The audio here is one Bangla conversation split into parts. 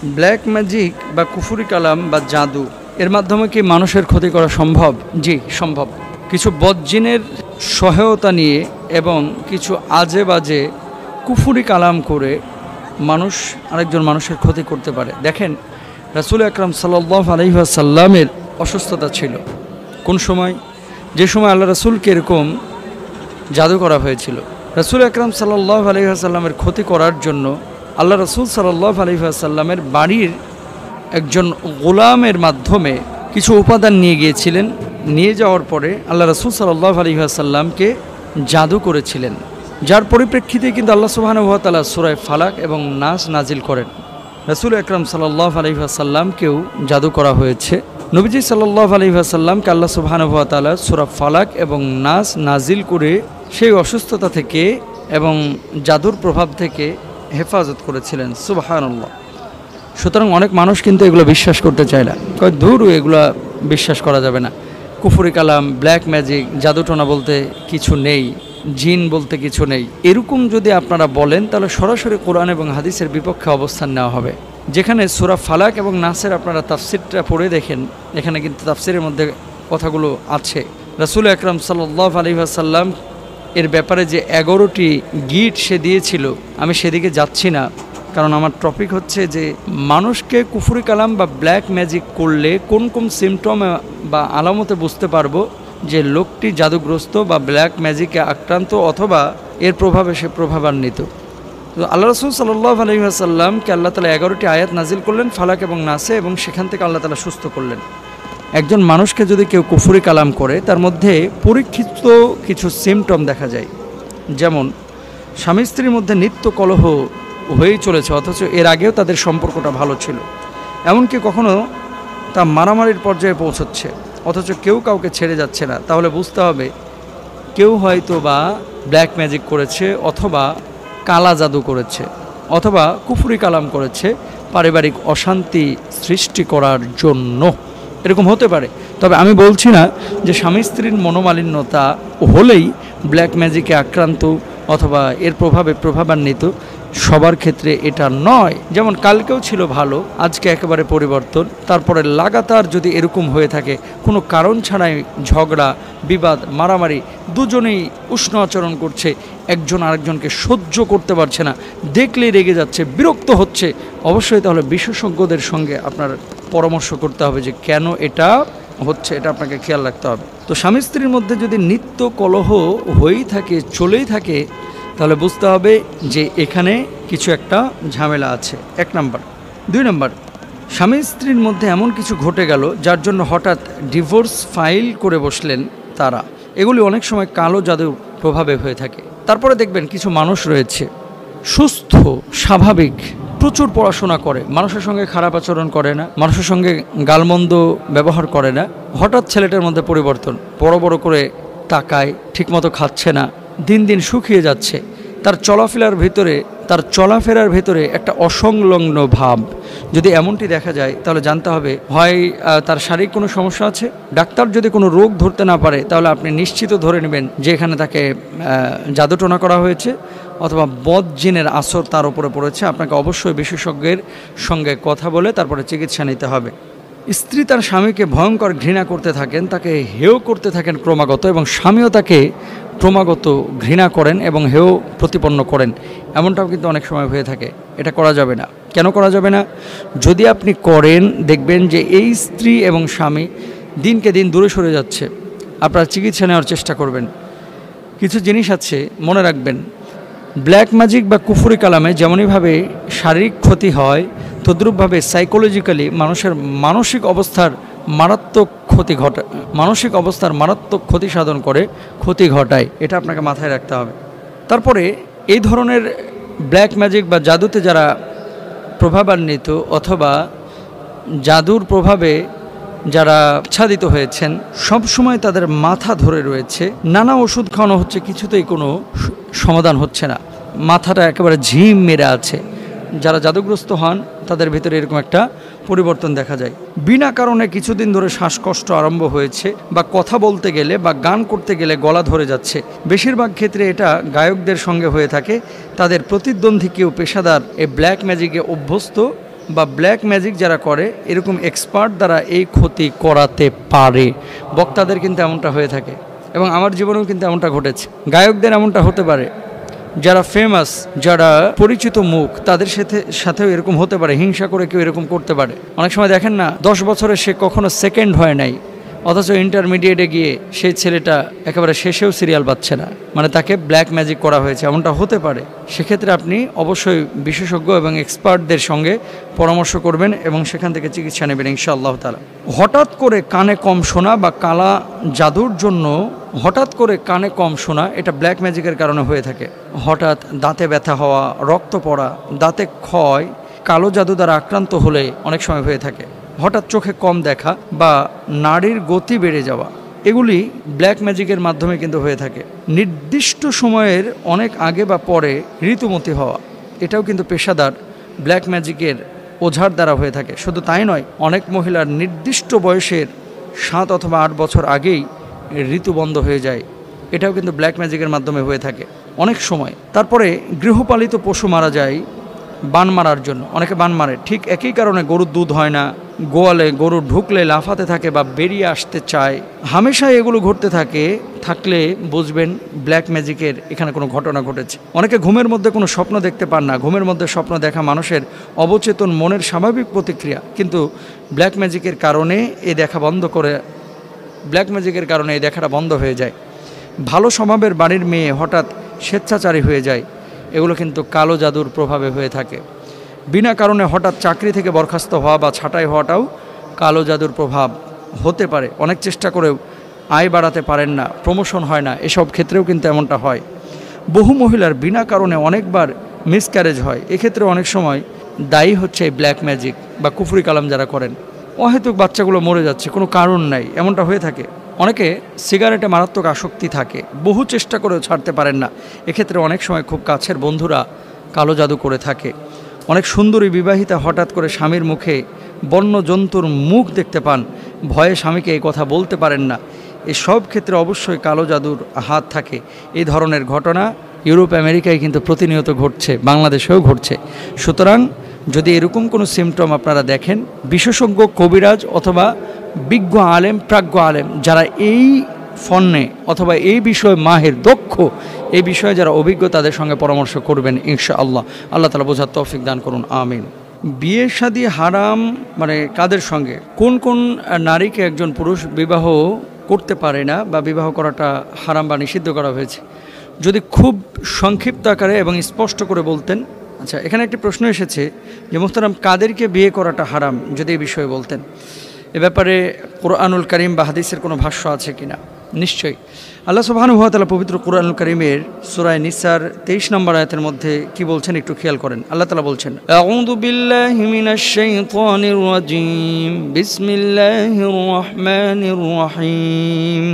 ব্ল্যাক ম্যাজিক বা কুফুরি কালাম বা জাদু এর মাধ্যমে কি মানুষের ক্ষতি করা সম্ভব? জি, সম্ভব। কিছু বদজিনের সহায়তা নিয়ে এবং কিছু আজে বাজে কুফুরি কালাম করে মানুষ আরেকজন মানুষের ক্ষতি করতে পারে। দেখেন, রাসূল আকরাম সাল্লাল্লাহু আলাইহি ওয়াসাল্লামের অসুস্থতা ছিল কোন সময়? যে সময় আল্লাহ রাসূলকে এরকম জাদু করা হয়েছিল। রাসূল আকরাম সাল্লাল্লাহু আলাইহি ওয়াসাল্লামের ক্ষতি করার জন্য আল্লাহ রাসূল সাল্লাল্লাহু আলাইহি ওয়াসাল্লামের বাড়ির একজন গোলামের মাধ্যমে কিছু উপাদান নিয়ে গিয়েছিলেন। নিয়ে যাওয়ার পরে আল্লাহ রাসূল সাল্লাল্লাহু আলাইহি ওয়াসাল্লামকে জাদু করেছিলেন, যার পরিপ্রেক্ষিতে কিন্তু আল্লাহ সুবহানাহু ওয়া তাআলা সূরা ফালাক এবং নাস নাজিল করেন। রাসূল আকরাম সাল্লাল্লাহু আলাইহি ওয়াসাল্লামকেও জাদু করা হয়েছে। নবীজি সাল্লাল্লাহু আলাইহি ওয়াসাল্লামকে আল্লাহ সুবহানাহু ওয়া তাআলা সূরা ফালাক এবং নাস নাজিল করে সেই অসুস্থতা থেকে এবং জাদুর প্রভাব থেকে হেফাজত করেছিলেন। সুবহানাল্লাহ। সুতরাং অনেক মানুষ কিন্তু এগুলো বিশ্বাস করতে চায় না, কয় দূর এগুলো বিশ্বাস করা যাবে না, কুফুরি কালাম, ব্ল্যাক ম্যাজিক, জাদুটোনা বলতে কিছু নেই, জিন বলতে কিছু নেই। এরকম যদি আপনারা বলেন তাহলে সরাসরি কোরআন এবং হাদিসের বিপক্ষে অবস্থান নেওয়া হবে। যেখানে সূরা ফালাক এবং নাসের আপনারা তাফসিরটা পড়ে দেখেন, এখানে কিন্তু তাফসিরের মধ্যে কথাগুলো আছে। রাসূল আকরাম সাল্লাল্লাহু আলাইহি ওয়াসাল্লাম এর ব্যাপারে যে 11টি গিট সে দিয়েছিল, আমি সেদিকে যাচ্ছি না, কারণ আমার টপিক হচ্ছে যে মানুষকে কুফুরি কালাম বা ব্ল্যাক ম্যাজিক করলে কোন কোন সিমটম বা আলামতে বুঝতে পারবো যে লোকটি জাদুগ্রস্ত বা ব্ল্যাক ম্যাজিকে আক্রান্ত অথবা এর প্রভাবে সে প্রভাবান্বিত। তো আল্লাহ রাসূল সাল্লাল্লাহু আলাইহি ওয়াসাল্লামকে আল্লাহ তাআলা 11টি আয়াত নাজিল করলেন ফালাক এবং নাসে, এবং সেখান থেকে আল্লাহ তাআলা সুস্থ করলেন। একজন মানুষকে যদি কেউ কুফুরি কালাম করে, তার মধ্যে পরীক্ষিত কিছু সিমটম দেখা যায়। যেমন স্বামী স্ত্রীর মধ্যে নিত্য কলহ হয়েই চলেছে, অথচ এর আগেও তাদের সম্পর্কটা ভালো ছিল। এমনকি কখনো তা মারামারির পর্যায়ে পৌঁছচ্ছে, অথচ কেউ কাউকে ছেড়ে যাচ্ছে না। তাহলে বুঝতে হবে কেউ হয়তো বা ব্ল্যাক ম্যাজিক করেছে, অথবা কালা জাদু করেছে, অথবা কুফুরি কালাম করেছে পারিবারিক অশান্তি সৃষ্টি করার জন্য। এরকম হতে পারে। তবে আমি বলছি না যে স্বামী স্ত্রীর মনোমালিন্যতা হলেই ব্ল্যাক ম্যাজিকে আক্রান্ত অথবা এর প্রভাবে প্রভাবান্বিত, সবার ক্ষেত্রে এটা নয়। যেমন কালকেও ছিল ভালো, আজকে একেবারে পরিবর্তন। তারপরে লাগাতার যদি এরকম হয়ে থাকে, কোনো কারণ ছাড়াই ঝগড়া, বিবাদ, মারামারি, দুজনেই উষ্ণ আচরণ করছে, একজন আরেকজনকে সহ্য করতে পারছে না, দেখলেই রেগে যাচ্ছে, বিরক্ত হচ্ছে, অবশ্যই তাহলে বিশেষজ্ঞদের সঙ্গে আপনার পরামর্শ করতে হবে যে কেন এটা হচ্ছে, এটা আপনাকে খেয়াল রাখতে হবে। তো স্বামী স্ত্রীর মধ্যে যদি নিত্য কলহ হয়েই থাকে, চলেই থাকে, তাহলে বুঝতে হবে যে এখানে কিছু একটা ঝামেলা আছে, 1 নাম্বার। 2 নাম্বার, স্বামী স্ত্রীর মধ্যে এমন কিছু ঘটে গেল যার জন্য হঠাৎ ডিভোর্স ফাইল করে বসলেন তারা। এগুলি অনেক সময় কালো জাদুর প্রভাবে হয়ে থাকে। তারপরে দেখবেন কিছু মানুষ রয়েছে সুস্থ, স্বাভাবিক, প্রচুর পড়াশোনা করে, মানুষের সঙ্গে খারাপ আচরণ করে না, মানুষের সঙ্গে গালমন্দ ব্যবহার করে না, হঠাৎ ছেলেটার মধ্যে পরিবর্তন, বড় বড় করে তাকায়, ঠিকমতো খাচ্ছে না, দিন দিন শুকিয়ে যাচ্ছে, তার চলাফেরার ভিতরে একটা অসংলগ্ন ভাব। যদি এমনটি দেখা যায় তাহলে জানতে হবে হয় তার শারীরিক কোনো সমস্যা আছে। ডাক্তার যদি কোনো রোগ ধরতে না পারে তাহলে আপনি নিশ্চিত ধরে নেবেন যে এখানে তাকে জাদুটোনা করা হয়েছে অথবা বদজিনের আসর তার উপরে পড়েছে। আপনাকে অবশ্যই বিশেষজ্ঞের সঙ্গে কথা বলে তারপরে চিকিৎসা নিতে হবে। স্ত্রী তার স্বামীকে ভয়ঙ্কর ঘৃণা করতে থাকেন, তাকে হেয় করতে থাকেন ক্রমাগত, এবং স্বামীও তাকে ক্রমাগত ঘৃণা করেন এবং হেয় প্রতিপন্ন করেন। এমনটাও কিন্তু অনেক সময় হয়ে থাকে। এটা করা যাবে না। কেন করা যাবে না? যদি আপনি করেন, দেখবেন যে এই স্ত্রী এবং স্বামী দিনকে দিন দূরে সরে যাচ্ছে। আপনারা চিকিৎসা নেওয়ার চেষ্টা করবেন। কিছু জিনিস আছে মনে রাখবেন, ব্ল্যাক ম্যাজিক বা কুফুরি কালামে যেমনইভাবে শারীরিক ক্ষতি হয়, তদ্রূপভাবে সাইকোলজিক্যালি মানুষের মানসিক অবস্থার মারাত্মক ক্ষতি সাধন করে, ক্ষতি ঘটায়। এটা আপনাকে মাথায় রাখতে হবে। তারপরে এই ধরনের ব্ল্যাক ম্যাজিক বা জাদুতে যারা প্রভাবান্বিত অথবা জাদুর প্রভাবে যারা আচ্ছাদিত হয়েছেন, সব সময় তাদের মাথা ধরে রয়েছে, নানা ওষুধ খাওয়ানো হচ্ছে, কিছুতেই কোনো সমাধান হচ্ছে না, মাথাটা একেবারে ঝিম মেরে আছে। যারা জাদুগ্রস্ত হন তাদের ভিতরে এরকম একটা পরিবর্তন দেখা যায়। বিনা কারণে কিছুদিন ধরে শ্বাসকষ্ট আরম্ভ হয়েছে, বা কথা বলতে গেলে বা গান করতে গেলে গলা ধরে যাচ্ছে। বেশিরভাগ ক্ষেত্রে এটা গায়কদের সঙ্গে হয়ে থাকে। তাদের প্রতিদ্বন্দ্বী কেউ পেশাদার এই ব্ল্যাক ম্যাজিকে অভ্যস্ত বা ব্ল্যাক ম্যাজিক যারা করে এরকম এক্সপার্ট দ্বারা এই ক্ষতি করাতে পারে। বক্তাদের কিন্তু এমনটা হয়ে থাকে এবং আমার জীবনেও কিন্তু এমনটা ঘটেছে। গায়কদের এমনটা হতে পারে, যারা ফেমাস, যারা পরিচিত মুখ, তাদের সাথেও এরকম হতে পারে। হিংসা করে কেউ এরকম করতে পারে। অনেক সময় দেখেন না, 10 বছরে সে কখনো সেকেন্ড হয় নাই, অথচ ইন্টারমিডিয়েটে গিয়ে সেই ছেলেটা একেবারে শেষেও সিরিয়াল পাচ্ছে না, মানে তাকে ব্ল্যাক ম্যাজিক করা হয়েছে, এমনটা হতে পারে। সেক্ষেত্রে আপনি অবশ্যই বিশেষজ্ঞ এবং এক্সপার্টদের সঙ্গে পরামর্শ করবেন এবং সেখান থেকে চিকিৎসা নেবেন ইনশাআল্লাহ তাআলা। হঠাৎ করে কানে কম শোনা বা কালা জাদুর জন্য হঠাৎ করে কানে কম শোনা, এটা ব্ল্যাক ম্যাজিকের কারণে হয়ে থাকে। হঠাৎ দাঁতে ব্যথা হওয়া, রক্ত পড়া, দাঁতে ক্ষয় কালো জাদু দ্বারা আক্রান্ত হলে অনেক সময় হয়ে থাকে। হঠাৎ চোখে কম দেখা বা নাড়ির গতি বেড়ে যাওয়া, এগুলি ব্ল্যাক ম্যাজিকের মাধ্যমে কিন্তু হয়ে থাকে। নির্দিষ্ট সময়ের অনেক আগে বা পরে ঋতুমতি হওয়া, এটাও কিন্তু পেশাদার ব্ল্যাক ম্যাজিকের ওঝার দ্বারা হয়ে থাকে। শুধু তাই নয়, অনেক মহিলার নির্দিষ্ট বয়সের 7 অথবা 8 বছর আগেই ঋতু বন্ধ হয়ে যায়, এটাও কিন্তু ব্ল্যাক ম্যাজিকের মাধ্যমে হয়ে থাকে অনেক সময়। তারপরে গৃহপালিত পশু মারা যায় বান মারার জন্য, অনেকে বান মারে। ঠিক একই কারণে গরুর দুধ হয় না, গোয়ালে গরু ঢুকলে লাফাতে থাকে বা বেরিয়ে আসতে চায়, হামেশাই এগুলো ঘটতে থাকলে বুঝবেন ব্ল্যাক ম্যাজিকের এখানে কোনো ঘটনা ঘটেছে। অনেকে ঘুমের মধ্যে কোনো স্বপ্ন দেখতে পান না। ঘুমের মধ্যে স্বপ্ন দেখা মানুষের অবচেতন মনের স্বাভাবিক প্রতিক্রিয়া, কিন্তু ব্ল্যাক ম্যাজিকের কারণে এই দেখাটা বন্ধ হয়ে যায়। ভালো স্বভাবের বাড়ির মেয়ে হঠাৎ স্বেচ্ছাচারী হয়ে যায়, এগুলো কিন্তু কালো জাদুর প্রভাবে হয়ে থাকে। বিনা কারণে হঠাৎ চাকরি থেকে বরখাস্ত হওয়া বা ছাঁটাই হওয়াটাও কালো জাদুর প্রভাব হতে পারে। অনেক চেষ্টা করেও আয় বাড়াতে পারেন না, প্রমোশন হয় না, এসব ক্ষেত্রেও কিন্তু এমনটা হয়। বহু মহিলার বিনা কারণে অনেকবার মিসক্যারেজ হয়, এক্ষেত্রে অনেক সময় দায়ী হচ্ছে এই ব্ল্যাক ম্যাজিক বা কুফরি কালাম যারা করেন। অহেতুক বাচ্চাগুলো মরে যাচ্ছে, কোনো কারণ নাই, এমনটা হয়ে থাকে। অনেকে সিগারেটে মারাত্মক আসক্তি থাকে, বহু চেষ্টা করেও ছাড়তে পারেন না, এক্ষেত্রে অনেক সময় খুব কাছের বন্ধুরা কালো জাদু করে থাকে। অনেক সুন্দরী বিবাহিতা হঠাৎ করে স্বামীর মুখে বন্য জন্তুর মুখ দেখতে পান, ভয়ে স্বামীকে এই কথা বলতে পারেন না, এসব ক্ষেত্রে অবশ্যই কালো জাদুর হাত থাকে। এই ধরনের ঘটনা ইউরোপ আমেরিকায় কিন্তু প্রতিনিয়ত ঘটছে, বাংলাদেশেও ঘটছে। সুতরাং যদি এরকম কোনো সিমটম আপনারা দেখেন, বিশেষজ্ঞ কবিরাজ অথবা বিজ্ঞ আলেম, প্রাজ্ঞ আলেম যারা এই ফন্নে অথবা এই বিষয়ে মাহের, দক্ষ, এই বিষয়ে যারা অভিজ্ঞ, তাদের সঙ্গে পরামর্শ করবেন ইনশাআল্লাহ। আল্লাহ তাআলা বোঝার তৌফিক দান করুন, আমিন। বিয়ে শাদী হারাম মানে কাদের সঙ্গে? কোন কোন নারীকে একজন পুরুষ বিবাহ করতে পারে না বা বিবাহ করাটা হারাম বা নিষিদ্ধ করা হয়েছে, যদি খুব সংক্ষিপ্ত আকারে এবং স্পষ্ট করে বলতেন। আচ্ছা, এখানে একটি প্রশ্ন এসেছে যে মুহতারাম, কাদেরকে বিয়ে করাটা হারাম, যদি এই বিষয়ে বলতেন। এ ব্যাপারে কোরআনুল কারীম বা হাদিসের কোনো ভাষ্য আছে কিনা? নিশ্চয়ই। আল্লাহ সুবহানাহু ওয়া তাআলা পবিত্র কোরআনুল কারীমের সূরা নিসার 23 নম্বর আয়াতের মধ্যে কি বলছেন একটু খেয়াল করেন। আল্লাহ তাআলা বলছেন, আউযু বিল্লাহি মিনাশ শাইতানির রাজীম, বিসমিল্লাহির রহমানির রহিম।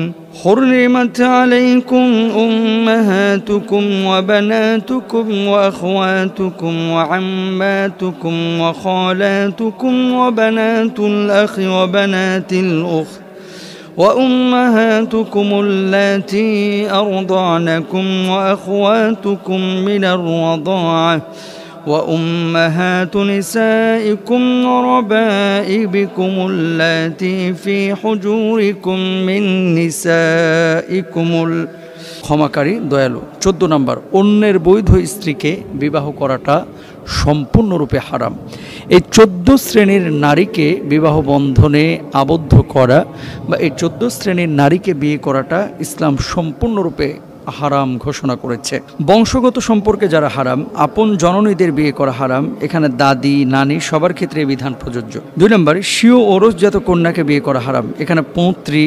حرمت عليكم أمهاتكم وبناتكم وأخواتكم وعماتكم وخالاتكم وبنات الأخ وبنات الأخت وأمهاتكم اللاتي أرضعنكم وأخواتكم من الرضاعة وأمهات نسائكم وربائبكم اللاتي في حجوركم من نسائكم ক্ষমাকারী দয়ালু। 14 নম্বর, অন্যের বৈধ স্ত্রীকে বিবাহ করাটা সম্পূর্ণরূপে হারাম। এই 14 শ্রেণীর নারীকে বিবাহ বন্ধনে আবদ্ধ করা বা এই 14 শ্রেণীর নারীকে বিয়ে করাটা ইসলাম সম্পূর্ণরূপে হারাম ঘোষণা করেছে। বংশগত সম্পর্কে যারা হারাম, আপন জননীদের বিয়ে করা হারাম, এখানে দাদি, নানি সবার ক্ষেত্রে বিধান প্রযোজ্য। 2 নম্বর, স্বীয় ওরসজাত কন্যাকে বিয়ে করা হারাম, এখানে পৌত্রী,